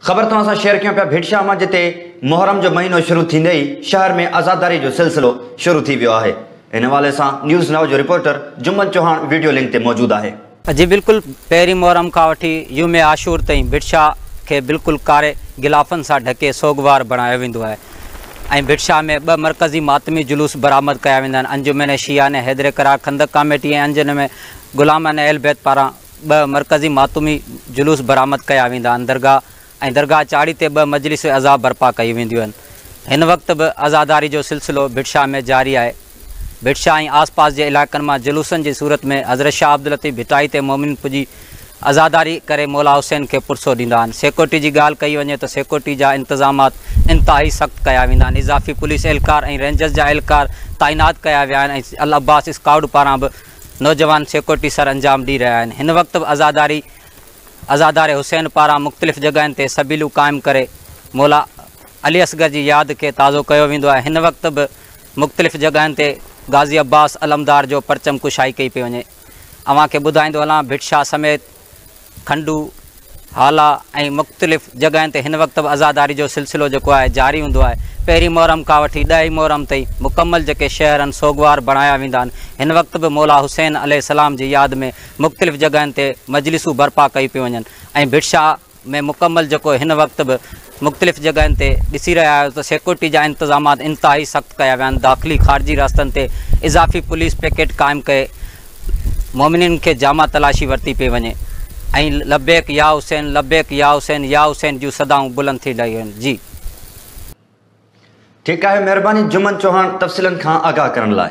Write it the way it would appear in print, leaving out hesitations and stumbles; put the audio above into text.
खबर तव्हां सां शेयर कयूं पिया भिटशा मां, जिते मुहर्रम जो महीनो शुरू थींदे ही शहर में आज़ादारी जो सिलसिलो शुरू थी वियो आहे। इन हवाले सां न्यूज़ नाउ जो reporter Jumman Chauhan video link ते मौजूद आहे। जी बिल्कुल, पहिरीं मुहर्रम खां वठी यूम आशूर ताईं भिटशा के बिल्कुल कारे गिलाफन सां ढके सोगवार बणायो वेंदो आहे ऐं भिटशा में 2 मरकज़ी मातमी जुलूस बरामद कया वेंदा आहिनि। अंजुमन शिया ने हैदर करार खंदक कमेटी ऐं अंजन में गुलामन अहल बैत पारां 2 मरकज़ी मातमी जुलूस बरामद कया वेंदा आहिनि। दरगाह चाड़ी ते 2 मजलिस अज़ा बर्पा कई वेंदियूं आहिनि। हिन वक़्तु बि आज़ादारी जो सिलसिलो भिटशा में जारी आहे। भिटशा ऐं आसपास जे इलाइक़नि मां जुलूसनि जी सूरत में हज़रत शाह अब्दुल लतीफ़ भिटाई ते मोमिन पुजी आज़ादारी करे मौला हुसैन खे पुरसो ॾींदा आहिनि। सिक्योरिटी जी ॻाल्हि कई वञे त सिक्योरिटी जा इंतज़ामात इंतिहाई सख़्तु कया वेंदा आहिनि। इज़ाफ़ी पुलिस एहलकार ऐं रेंजर्स जा एहलकार तैनात कया विया आहिनि ऐं अल अब्बास स्काउट पारां बि नौजवान सिक्योरिटी सर अंजाम ॾेई रहिया आहिनि। हिन वक़्तु बि आज़ादार हुसैन पारां मुख़्तलिफ़ जॻहियुनि ते सबीलूं क़ाइमु करे मौला अली असगर जी यादि खे ताज़ो कयो वेंदो आहे। हिन वक़्तु बि मुख़्तलिफ़ जॻहियुनि ते गाज़ी अब्बास अलमदार जो परचम कुशाई कई पई वञे। अव्हांखे ॿुधाईंदो हलां, भिटशा समेत खंडू हाला ऐं मुख़्तलिफ़ जॻहियुनि ते हिन वक़्तु बि आज़ादारी जो सिलसिलो जेको आहे जारी हूंदो आहे। पहिरीं मुहर्रम खां वठी 10 मुहर्रम ताईं मुकमल जेके शहर आहिनि सोगवार बणाया वेंदा आहिनि। हिन वक़्तु बि मौला हुसैन अलैहिस्सलाम जी यादि में मुख़्तलिफ़ जॻहियुनि ते मजलिसूं बर्पा कई पियूं वञनि ऐं भिटशा में मुकमल जेको हिन वक़्तु बि मुख़्तलिफ़ जॻहियुनि ते ॾिसी रहिया आहियो त सिक्योरिटी जा इंतज़ामात इंतिहाई सख़्तु कया विया आहिनि। दाख़िली ख़ारिजी रस्तनि ते इज़ाफ़ी पुलिस पैकेट क़ाइमु कए मोमिननि खे जामा तलाशी वरिती पई वञे ऐं लबैक या हुसैन, लबैक या हुसैन, या हुसैन जूं सदाऊं बुलंद थी रहियूं आहिनि। जी ठीकु आहे, महिरबानी जुम्मन चौहान तफ़सीलनि खां आगाह करण लाइ।